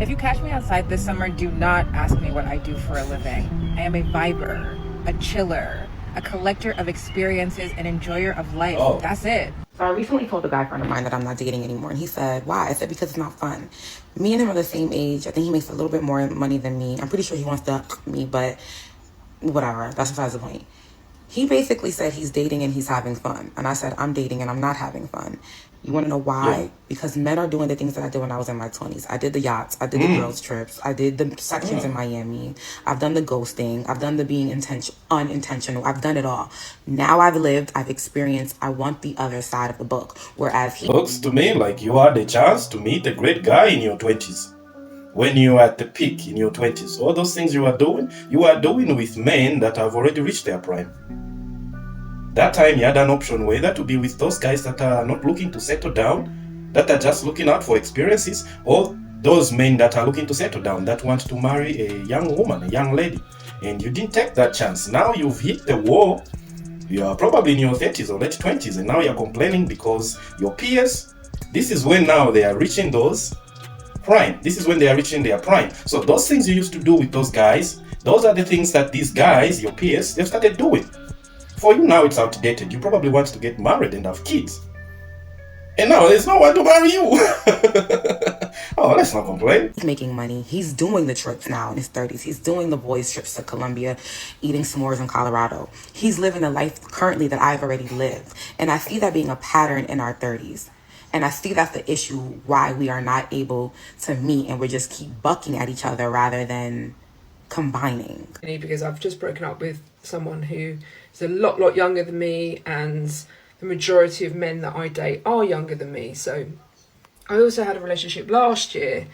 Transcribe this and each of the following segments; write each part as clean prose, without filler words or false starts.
If you catch me outside this summer, do not ask me what I do for a living. I am a viber, a chiller, a collector of experiences, an enjoyer of life. Oh. That's it. So I recently told a guy friend of mine that I'm not dating anymore, and he said, why? I said, because it's not fun. Me and him are the same age. I think he makes a little bit more money than me. I'm pretty sure he wants to me, but whatever. That's besides the point. He basically said he's dating and he's having fun. And I said, I'm dating and I'm not having fun. You want to know why? Yeah. Because men are doing the things that I did when I was in my 20s. I did the yachts. I did the girls' trips. I did the sections in Miami. I've done the ghosting. I've done the being unintentional. I've done it all. Now I've lived. I've experienced. I want the other side of the book. Whereas he... Looks to me like you had a chance to meet a great guy in your 20s. When you were at the peak in your 20s. All those things you are doing with men that have already reached their prime. That time you had an option whether to be with those guys that are not looking to settle down, that are just looking out for experiences, or those men that are looking to settle down, that want to marry a young woman, a young lady. And you didn't take that chance. Now you've hit the wall. You are probably in your 30s or late 20s, and now you're complaining because your peers, this is when now they are reaching those prime. This is when they are reaching their prime. So those things you used to do with those guys, those are the things that these guys, your peers, they've started doing. For you now, it's outdated. You probably want to get married and have kids. And now there's no one to marry you. Oh, let's not complain. He's making money. He's doing the trips now in his 30s. He's doing the boys' trips to Colombia, eating s'mores in Colorado. He's living the life currently that I've already lived. And I see that being a pattern in our 30s. And I see that's the issue why we are not able to meet and we just keep bucking at each other rather than combining. Because I've just broken up with someone who is a lot younger than me, and the majority of men that I date are younger than me. So I also had a relationship last year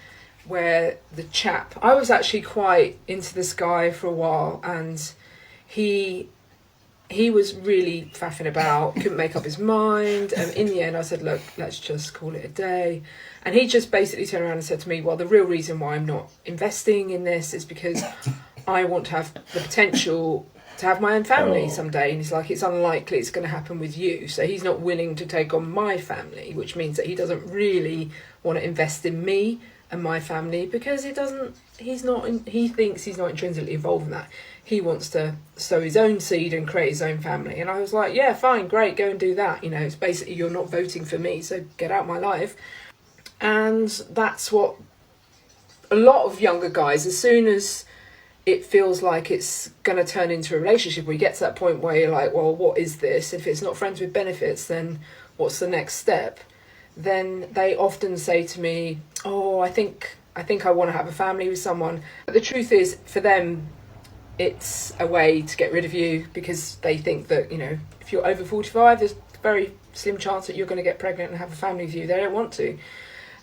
where the chap, I was actually quite into this guy for a while, and he was really faffing about, couldn't make up his mind, and in the end I said, look, let's just call it a day. And he just basically turned around and said to me, well, the real reason why I'm not investing in this is because I want to have the potential to have my own family someday. And he's like, it's unlikely it's going to happen with you. So he's not willing to take on my family, which means that he doesn't really want to invest in me and my family because he thinks he's not intrinsically involved in that. He wants to sow his own seed and create his own family. And I was like, yeah, fine, great, go and do that. You know, it's basically you're not voting for me, so get out my life. And that's what a lot of younger guys, as soon as it feels like it's going to turn into a relationship, where you get to that point where you're like, well, what is this? If it's not friends with benefits, then what's the next step? Then they often say to me, oh, I think I want to have a family with someone. But the truth is, for them, it's a way to get rid of you because they think that, you know, if you're over 45, there's a very slim chance that you're going to get pregnant and have a family with you. They don't want to.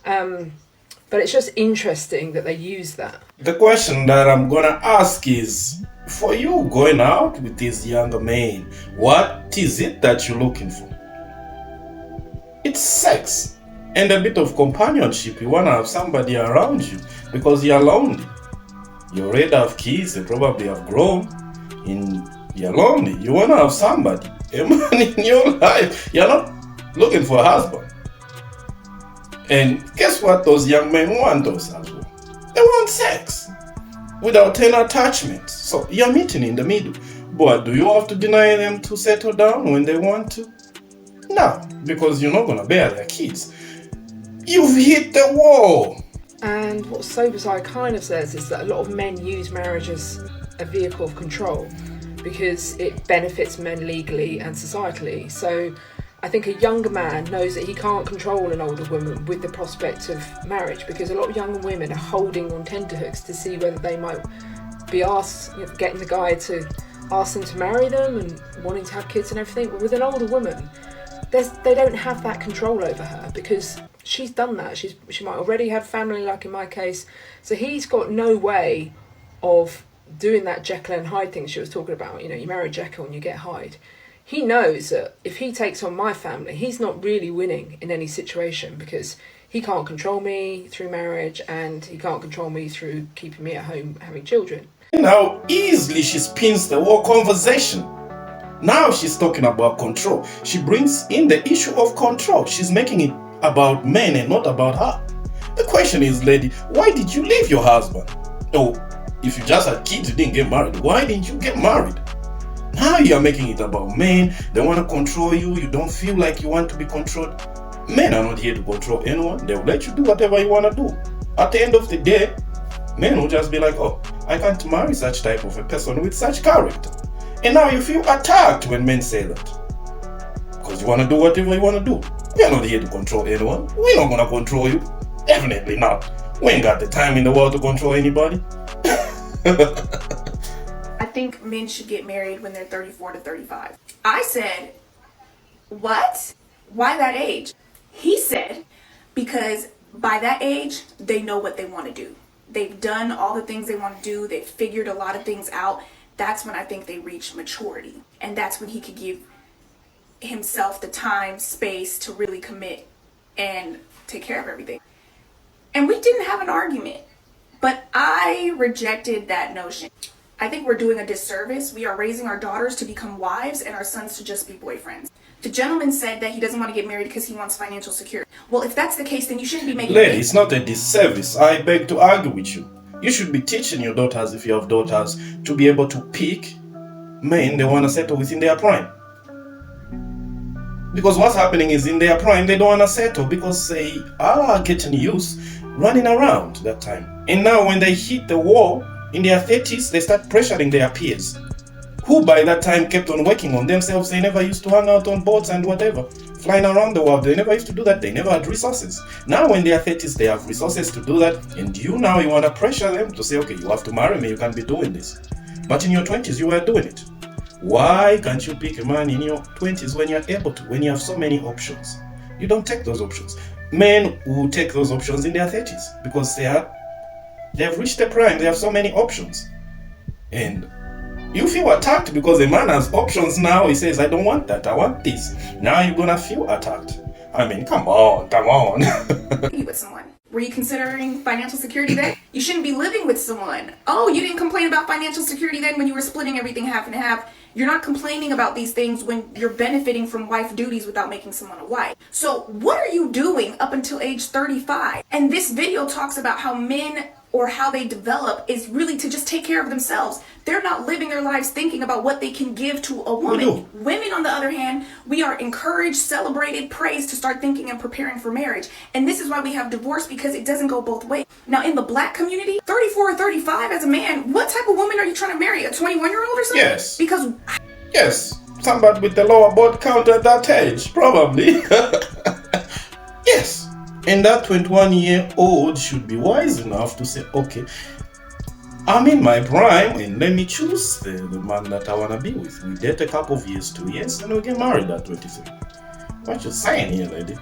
But it's just interesting that they use that. The question that I'm going to ask is, for you going out with these younger men, what is it that you're looking for? It's sex and a bit of companionship. You want to have somebody around you because you're lonely. You already have kids, they probably have grown, and you're lonely. You want to have somebody, a man in your life. You're not looking for a husband. And guess what those young men want those as well? They want sex without any attachment. So you're meeting in the middle. But do you have to deny them to settle down when they want to? No, because you're not going to bear their kids. You've hit the wall. And what So Bizarre kind of says is that a lot of men use marriage as a vehicle of control because it benefits men legally and societally. So I think a younger man knows that he can't control an older woman with the prospect of marriage because a lot of younger women are holding on tenterhooks to see whether they might be asked, you know, getting the guy to ask them to marry them and wanting to have kids and everything. But with an older woman, they don't have that control over her because she's done that. She might already have family, like in my case. So he's got no way of doing that Jekyll and Hyde thing she was talking about. You know, you marry Jekyll and you get Hyde. He knows that if he takes on my family, he's not really winning in any situation because he can't control me through marriage and he can't control me through keeping me at home having children. How easily she spins the whole conversation. Now she's talking about control. She brings in the issue of control. She's making it about men and not about her. The question is, lady, why did you leave your husband? Oh, if you just had kids, you didn't get married. Why didn't you get married? Now you are making it about men. They want to control you. You don't feel like you want to be controlled. Men are not here to control anyone. They will let you do whatever you want to do. At the end of the day, men will just be like, oh, I can't marry such type of a person with such character. And now you feel attacked when men say that. Because you want to do whatever you want to do. We are not here to control anyone. We're not going to control you. Definitely not. We ain't got the time in the world to control anybody. I think men should get married when they're 34 to 35. I said, what? Why that age? He said, because by that age, they know what they want to do. They've done all the things they want to do. They've figured a lot of things out. That's when I think they reach maturity. And that's when he could give himself the time, space to really commit and take care of everything. And we didn't have an argument, but I rejected that notion. I think we're doing a disservice. We are raising our daughters to become wives and our sons to just be boyfriends. The gentleman said that he doesn't want to get married because he wants financial security. Well, if that's the case, then you shouldn't be making Lady, it's not a disservice. I beg to argue with you. You should be teaching your daughters, if you have daughters, to be able to pick men they want to settle within their prime. Because what's happening is in their prime, they don't want to settle because they are getting used running around that time. And now when they hit the wall in their 30s, they start pressuring their peers, who by that time kept on working on themselves. They never used to hang out on boats and whatever, flying around the world. They never used to do that. They never had resources. Now when they are 30s, they have resources to do that. And you want to pressure them to say, okay, you have to marry me. You can't be doing this. But in your 20s, you were doing it. Why can't you pick a man in your 20s when you're able to, when you have so many options? You don't take those options. Men will take those options in their 30s because they have reached the prime. They have so many options. And you feel attacked because a man has options now. He says, I don't want that. I want this. Now you're going to feel attacked. I mean, come on. With someone. Were you considering financial security then? You shouldn't be living with someone. Oh, you didn't complain about financial security then when you were splitting everything half and half. You're not complaining about these things when you're benefiting from wife duties without making someone a wife. So what are you doing up until age 35? And this video talks about how men or how they develop is really to just take care of themselves. They're not living their lives thinking about what they can give to a woman. Women, on the other hand, we are encouraged, celebrated, praised to start thinking and preparing for marriage. And this is why we have divorce, because it doesn't go both ways. Now, in the black community, 34 or 35 as a man, what type of woman are you trying to marry? A 21-year-old or something? Yes. Because... Yes. Somebody with the lower body count at that age, probably. Yes. And that 21-year-old should be wise enough to say, okay, I'm in my prime and let me choose the man that I want to be with. We date a couple of years, 2 years, and we get married at 23. What you saying here, lady?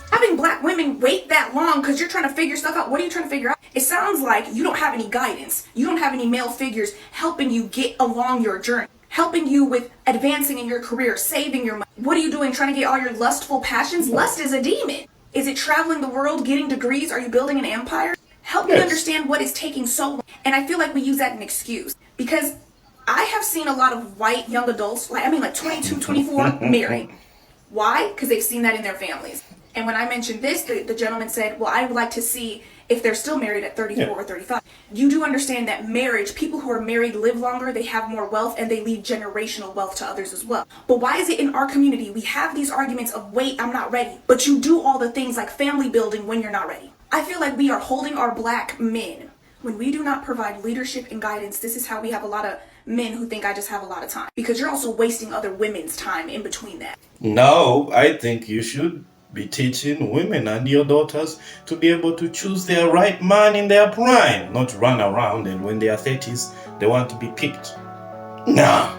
Having black women wait that long because you're trying to figure stuff out. What are you trying to figure out? It sounds like you don't have any guidance. You don't have any male figures helping you get along your journey, helping you with advancing in your career, saving your money. What are you doing? Trying to get all your lustful passions? Lust is a demon. Is it traveling the world, getting degrees? Are you building an empire? Help me understand what is taking so long. And I feel like we use that as an excuse, because I have seen a lot of white young adults, like 22, 24, married. Why? Because they've seen that in their families. And when I mentioned this, the gentleman said, well, I would like to see if they're still married at 34 or 35. You do understand that marriage, people who are married live longer, they have more wealth, and they leave generational wealth to others as well. But why is it in our community we have these arguments of, wait, I'm not ready, but you do all the things like family building when you're not ready? I feel like we are holding our black men. When we do not provide leadership and guidance, this is how we have a lot of men who think I just have a lot of time. Because you're also wasting other women's time in between that. No, I think you should be teaching women and your daughters to be able to choose their right man in their prime, not run around and when they are 30s, they want to be picked. Nah.